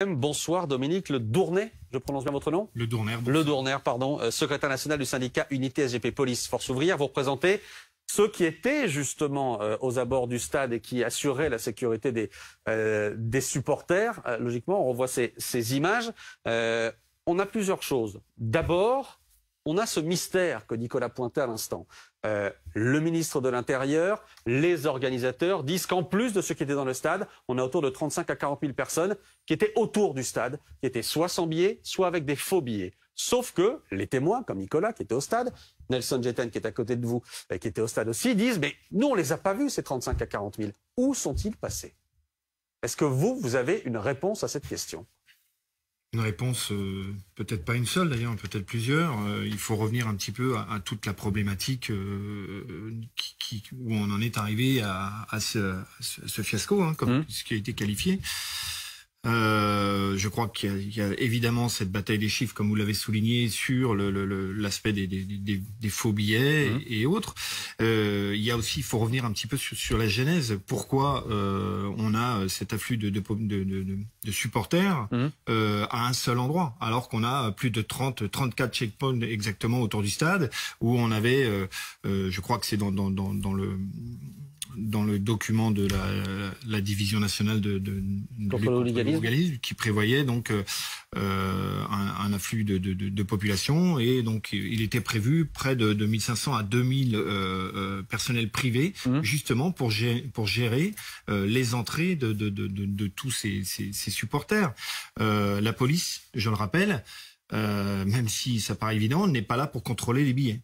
Bonsoir Dominique Le Dournay, je prononce bien votre nom? Le Dournay. Le Dournay, pardon, secrétaire national du syndicat Unité SGP Police Force Ouvrière. Vous représentez ceux qui étaient justement aux abords du stade et qui assuraient la sécurité des supporters. Logiquement, on revoit ces images. On a plusieurs choses. D'abord, on a ce mystère que Nicolas pointait à l'instant. Le ministre de l'Intérieur, les organisateurs disent qu'en plus de ceux qui étaient dans le stade, on a autour de 35 à 40 000 personnes qui étaient autour du stade, qui étaient soit sans billets, soit avec des faux billets. Sauf que les témoins, comme Nicolas qui était au stade, Nelson Jetten qui est à côté de vous, qui était au stade aussi, disent « mais nous on les a pas vus ces 35 à 40 000. Où sont-ils passés ?» Est-ce que vous avez une réponse à cette question ? Une réponse, peut-être pas une seule d'ailleurs, peut-être plusieurs. Il faut revenir un petit peu à toute la problématique où on en est arrivé à ce fiasco, hein, comme ce qui a été qualifié. Je crois qu'il y a évidemment cette bataille des chiffres, comme vous l'avez souligné, sur l'aspect des faux billets et autres. Il y a aussi, il faut revenir un petit peu sur la genèse. Pourquoi on a cet afflux de supporters à un seul endroit, alors qu'on a plus de 34 checkpoints exactement autour du stade, où on avait, je crois que c'est dans le document de la division nationale de l'hooliganisme qui prévoyait donc un afflux de population, et donc il était prévu près de 1500 à 2000 personnels privés justement pour gérer les entrées de tous ces supporters. La police, je le rappelle, même si ça paraît évident, n'est pas là pour contrôler les billets.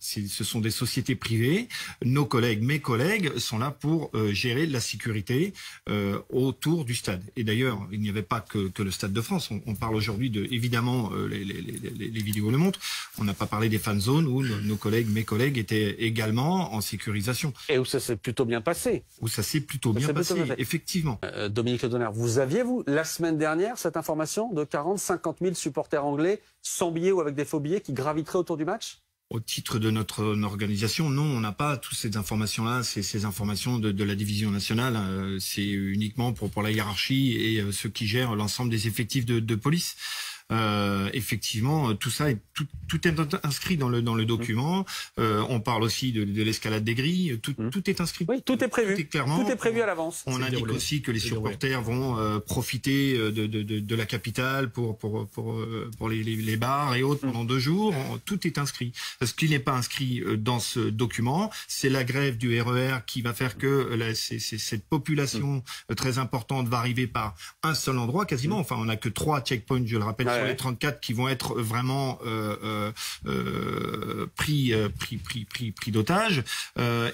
Ce sont des sociétés privées. Nos collègues, mes collègues, sont là pour gérer la sécurité autour du stade. Et d'ailleurs, il n'y avait pas que le Stade de France. On parle aujourd'hui évidemment, les vidéos le montrent. On n'a pas parlé des fan zones où nos collègues, mes collègues, étaient également en sécurisation. Et où ça s'est plutôt bien passé. Où ça s'est plutôt bien passé, effectivement. Dominique Le Dournay, vous aviez, la semaine dernière, cette information de 40-50 000 supporters anglais sans billets ou avec des faux billets qui graviteraient autour du match? Au titre de notre organisation, non, on n'a pas toutes ces informations-là. Ces informations de la division nationale, c'est uniquement pour la hiérarchie et ceux qui gèrent l'ensemble des effectifs de police. Effectivement, tout ça tout est inscrit dans le document. On parle aussi de l'escalade des grilles. Tout est inscrit. Oui, tout est prévu. Tout est prévu à l'avance. On indique aussi que les supporters vont profiter de la capitale pour les bars et autres pendant 2 jours. Tout est inscrit. Ce qui n'est pas inscrit dans ce document, c'est la grève du RER qui va faire que cette population très importante va arriver par un seul endroit quasiment. Enfin, on n'a que 3 checkpoints, je le rappelle, sur les 34 qui vont être vraiment pris d'otage.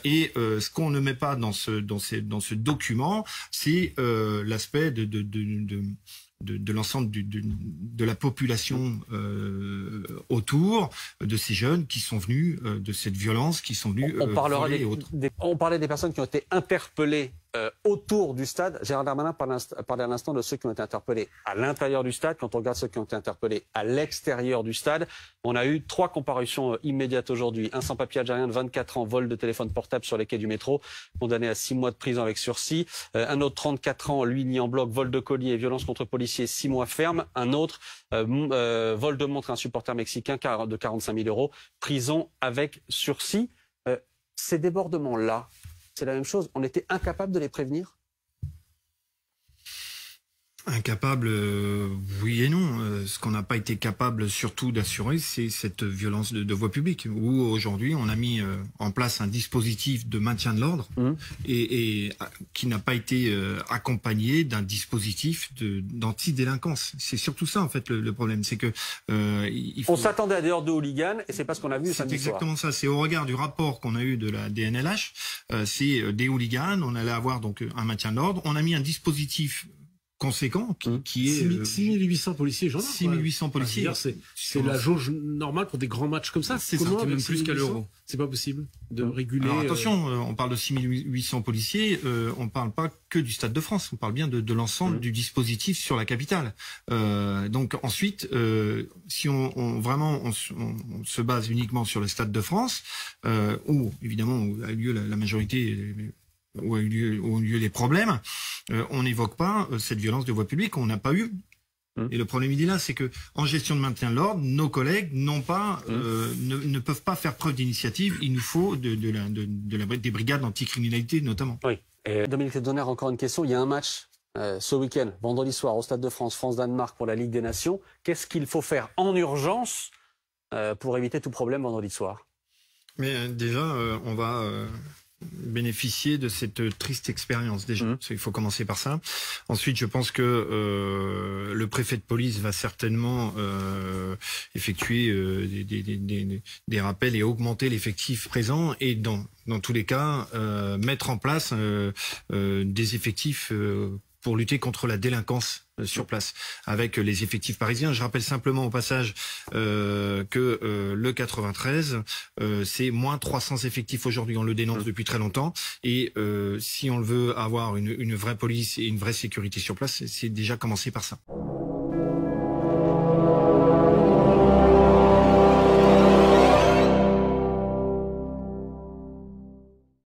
Et ce qu'on ne met pas dans ce document, c'est l'aspect de l'ensemble de la population autour de ces jeunes qui sont venus, de cette violence, qui sont venus voler et autres. On parlait des personnes qui ont été interpellées autour du stade. Gérald Darmanin parlait à l'instant de ceux qui ont été interpellés à l'intérieur du stade. Quand on regarde ceux qui ont été interpellés à l'extérieur du stade, on a eu 3 comparutions immédiates aujourd'hui. Un sans-papier algérien de 24 ans, vol de téléphone portable sur les quais du métro, condamné à 6 mois de prison avec sursis. Un autre 34 ans, lui, mis en bloc, vol de colis et violence contre policiers, 6 mois ferme. Un autre, vol de montre à un supporter mexicain de 45 000 €, prison avec sursis. Ces débordements-là, c'est la même chose. On était incapable de les prévenir? Incapable, oui et non. Ce qu'on n'a pas été capable surtout d'assurer, c'est cette violence de voie publique, où aujourd'hui on a mis en place un dispositif de maintien de l'ordre et qui n'a pas été accompagné d'un dispositif d'antidélinquance. C'est surtout ça en fait le problème, c'est que on s'attendait à des heures de hooligans et c'est pas ce qu'on a vu samedi soir. C'est exactement ça. C'est au regard du rapport qu'on a eu de la DNLH, c'est des hooligans. On allait avoir donc un maintien de l'ordre. On a mis un dispositif conséquent qui est 6800 policiers, 6800 policiers. C'est la jauge normale pour des grands matchs comme ça. C'est même plus qu'à l'Euro. C'est pas possible de réguler. Alors attention, on parle de 6800 policiers, on parle pas que du Stade de France, on parle bien de l'ensemble du dispositif sur la capitale. Donc ensuite, si on se base uniquement sur le Stade de France, où évidemment où a eu lieu la majorité, où ont eu lieu les problèmes, on n'évoque pas cette violence de voie publique, on n'a pas eu. Et le problème, il est là, c'est que en gestion de maintien de l'ordre, nos collègues n'ont pas, ne peuvent pas faire preuve d'initiative. Il nous faut des brigades anticriminalité, notamment. Oui. Et Dominique Donner, encore une question. Il y a un match ce week-end, vendredi soir, au Stade de France, France-Danemark pour la Ligue des Nations. Qu'est-ce qu'il faut faire en urgence pour éviter tout problème vendredi soir? Mais déjà, on va bénéficier de cette triste expérience déjà. Il faut commencer par ça. Ensuite, je pense que le préfet de police va certainement effectuer des rappels et augmenter l'effectif présent et dans tous les cas mettre en place des effectifs pour lutter contre la délinquance sur place, avec les effectifs parisiens. Je rappelle simplement au passage que le 93, c'est moins 300 effectifs aujourd'hui. On le dénonce depuis très longtemps. Et si on veut avoir une vraie police et une vraie sécurité sur place, c'est déjà commencé par ça.